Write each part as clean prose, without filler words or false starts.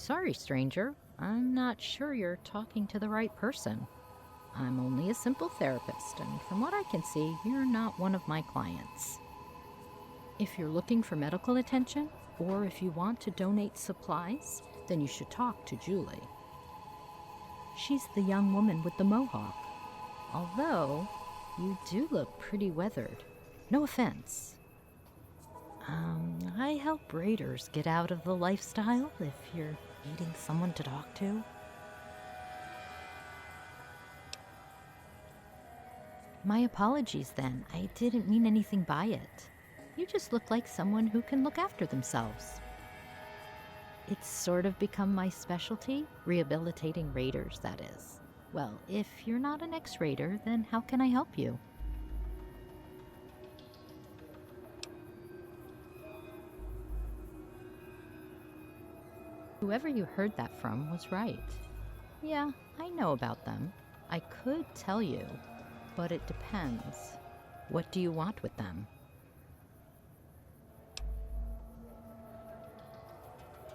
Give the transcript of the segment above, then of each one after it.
Sorry, stranger. I'm not sure you're talking to the right person. I'm only a simple therapist, and from what I can see, you're not one of my clients. If you're looking for medical attention, or if you want to donate supplies, then you should talk to Julie. She's the young woman with the mohawk. Although, you do look pretty weathered. No offense. I help raiders get out of the lifestyle if you're needing someone to talk to. My apologies then. I didn't mean anything by it. You just look like someone who can look after themselves. It's sort of become my specialty, rehabilitating raiders, that is. Well, if you're not an ex-raider, then how can I help you? Whoever you heard that from was right. Yeah, I know about them. I could tell you, but it depends. What do you want with them?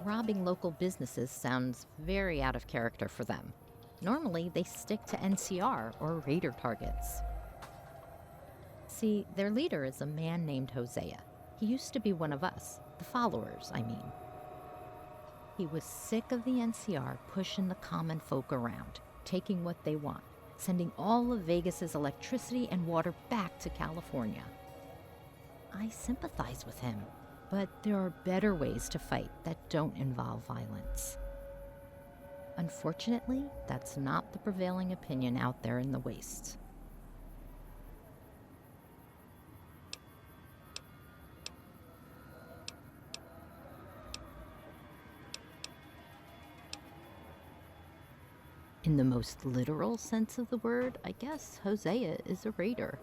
Robbing local businesses sounds very out of character for them. Normally, they stick to NCR or raider targets. See, their leader is a man named Hosea. He used to be one of us, the followers, I mean. He was sick of the NCR pushing the common folk around, taking what they want, sending all of Vegas's electricity and water back to California. I sympathize with him, but there are better ways to fight that don't involve violence. Unfortunately, that's not the prevailing opinion out there in the wastes. In the most literal sense of the word, I guess Hosea is a raider.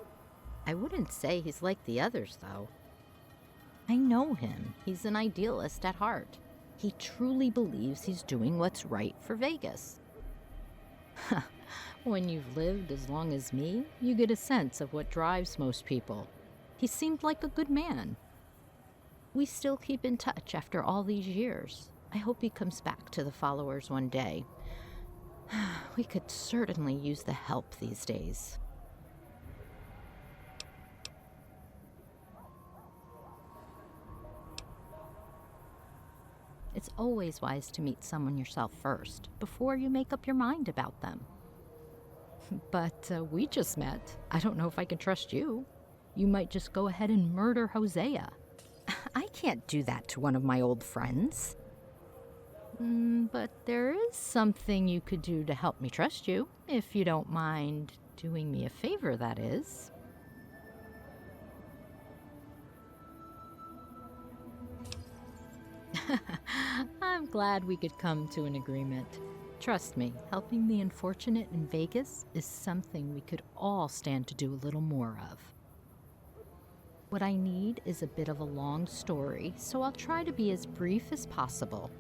I wouldn't say he's like the others, though. I know him. He's an idealist at heart. He truly believes he's doing what's right for Vegas. When you've lived as long as me, you get a sense of what drives most people. He seemed like a good man. We still keep in touch after all these years. I hope he comes back to the followers one day. We could certainly use the help these days. It's always wise to meet someone yourself first, before you make up your mind about them. But we just met. I don't know if I can trust you. You might just go ahead and murder Hosea. I can't do that to one of my old friends. But there is something you could do to help me trust you, if you don't mind doing me a favor, that is. I'm glad we could come to an agreement. Trust me, helping the unfortunate in Vegas is something we could all stand to do a little more of. What I need is a bit of a long story, so I'll try to be as brief as possible.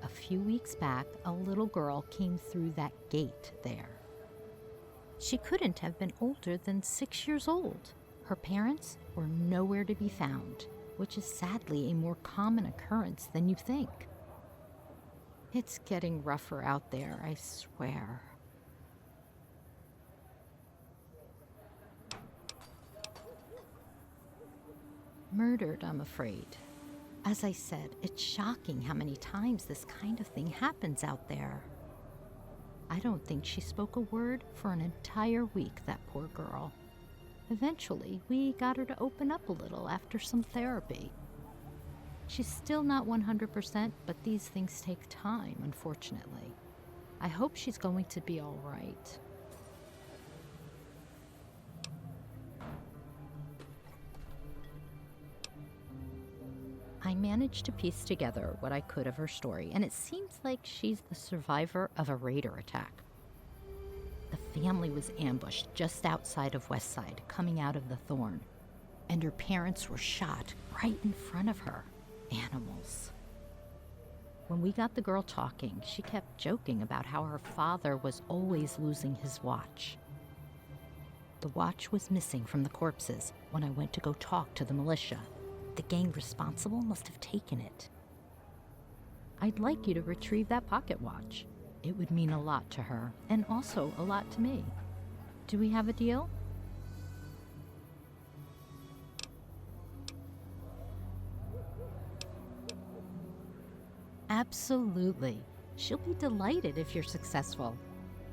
A few weeks back, a little girl came through that gate there. She couldn't have been older than 6 years old. Her parents were nowhere to be found, which is sadly a more common occurrence than you think. It's getting rougher out there, I swear. Murdered, I'm afraid. As I said, it's shocking how many times this kind of thing happens out there. I don't think she spoke a word for an entire week, that poor girl. Eventually, we got her to open up a little after some therapy. She's still not 100%, but these things take time, unfortunately. I hope she's going to be all right. I managed to piece together what I could of her story, and it seems like she's the survivor of a raider attack. The family was ambushed just outside of Westside, coming out of the Thorn, and her parents were shot right in front of her. Animals. When we got the girl talking, she kept joking about how her father was always losing his watch. The watch was missing from the corpses when I went to go talk to the militia. The gang responsible must have taken it. I'd like you to retrieve that pocket watch. It would mean a lot to her, and also a lot to me. Do we have a deal? Absolutely. She'll be delighted if you're successful.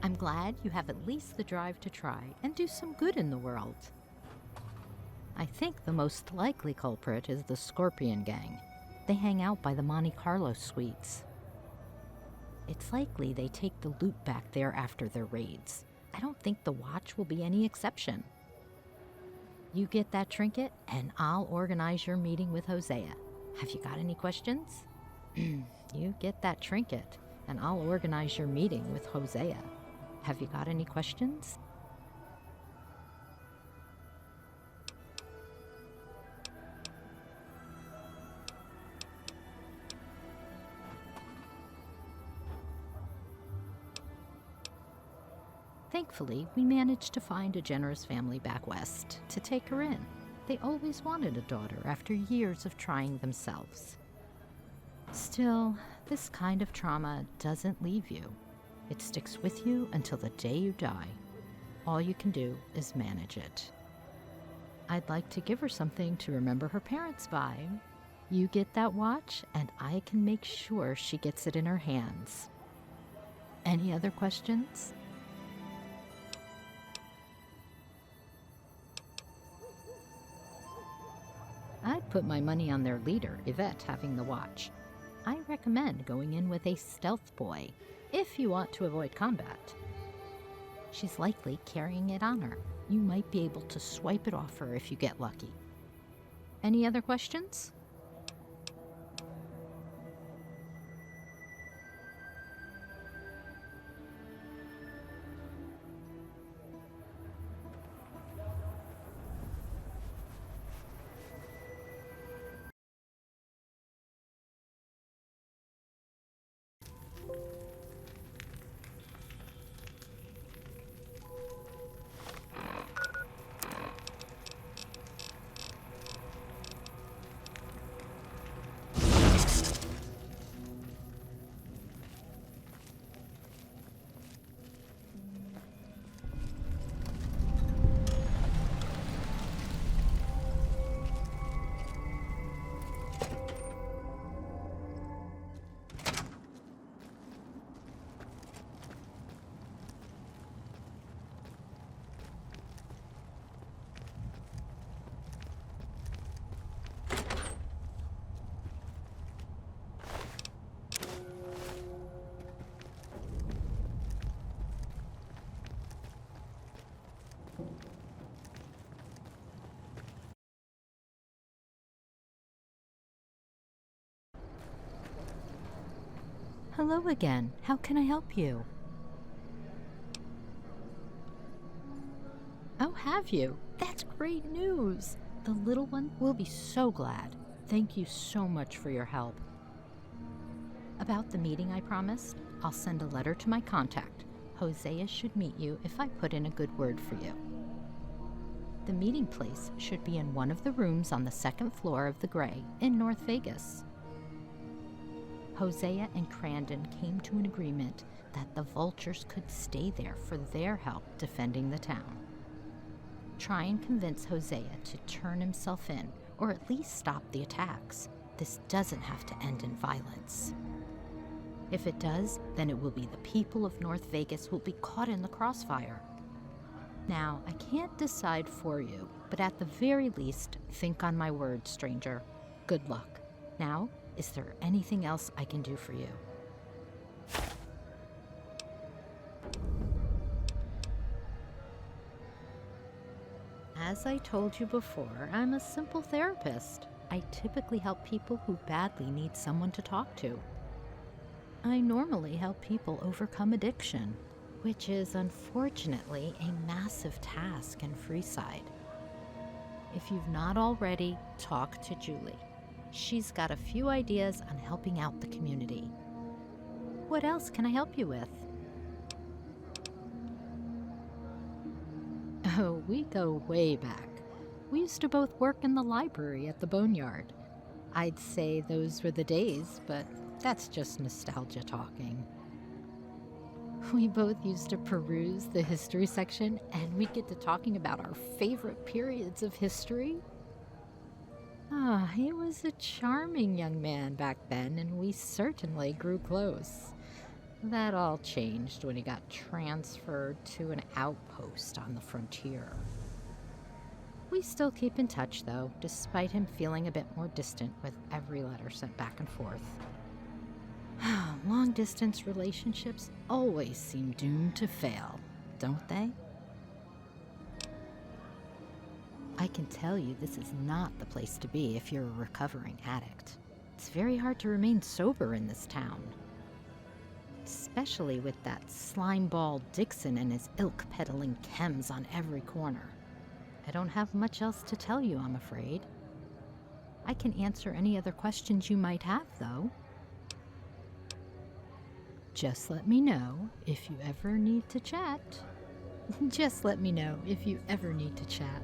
I'm glad you have at least the drive to try and do some good in the world. I think the most likely culprit is the Scorpion Gang. They hang out by the Monte Carlo suites. It's likely they take the loot back there after their raids. I don't think the watch will be any exception. You get that trinket, and I'll organize your meeting with Hosea. Have you got any questions? You get that trinket, and I'll organize your meeting with Hosea. Have you got any questions? Thankfully, we managed to find a generous family back west to take her in. They always wanted a daughter after years of trying themselves. Still, this kind of trauma doesn't leave you. It sticks with you until the day you die. All you can do is manage it. I'd like to give her something to remember her parents by. You get that watch, and I can make sure she gets it in her hands. Any other questions? I'd put my money on their leader, Yvette, having the watch. I recommend going in with a stealth boy, if you want to avoid combat. She's likely carrying it on her. You might be able to swipe it off her if you get lucky. Any other questions? Hello again. How can I help you? Oh, have you? That's great news. The little one will be so glad. Thank you so much for your help. About the meeting I promised, I'll send a letter to my contact. Hosea should meet you if I put in a good word for you. The meeting place should be in one of the rooms on the second floor of the Gray in North Vegas. Hosea and Crandon came to an agreement that the vultures could stay there for their help defending the town. Try and convince Hosea to turn himself in, or at least stop the attacks. This doesn't have to end in violence. If it does, then it will be the people of North Vegas who will be caught in the crossfire. Now, I can't decide for you, but at the very least, think on my word, stranger. Good luck. Now, is there anything else I can do for you? As I told you before, I'm a simple therapist. I typically help people who badly need someone to talk to. I normally help people overcome addiction, which is unfortunately a massive task in Freeside. If you've not already, talk to Julie. She's got a few ideas on helping out the community. What else can I help you with? Oh, we go way back. We used to both work in the library at the Boneyard. I'd say those were the days, but That's just nostalgia talking. We both used to peruse the history section, and we'd get to talking about our favorite periods of history. He was a charming young man back then, and we certainly grew close. That all changed when he got transferred to an outpost on the frontier. We still keep in touch, though, despite him feeling a bit more distant with every letter sent back and forth. Long-distance relationships always seem doomed to fail, don't they? I can tell you this is not the place to be if you're a recovering addict. It's very hard to remain sober in this town. Especially with that slimeball Dixon and his ilk peddling chems on every corner. I don't have much else to tell you, I'm afraid. I can answer any other questions you might have, though. Just let me know if you ever need to chat. Just let me know if you ever need to chat.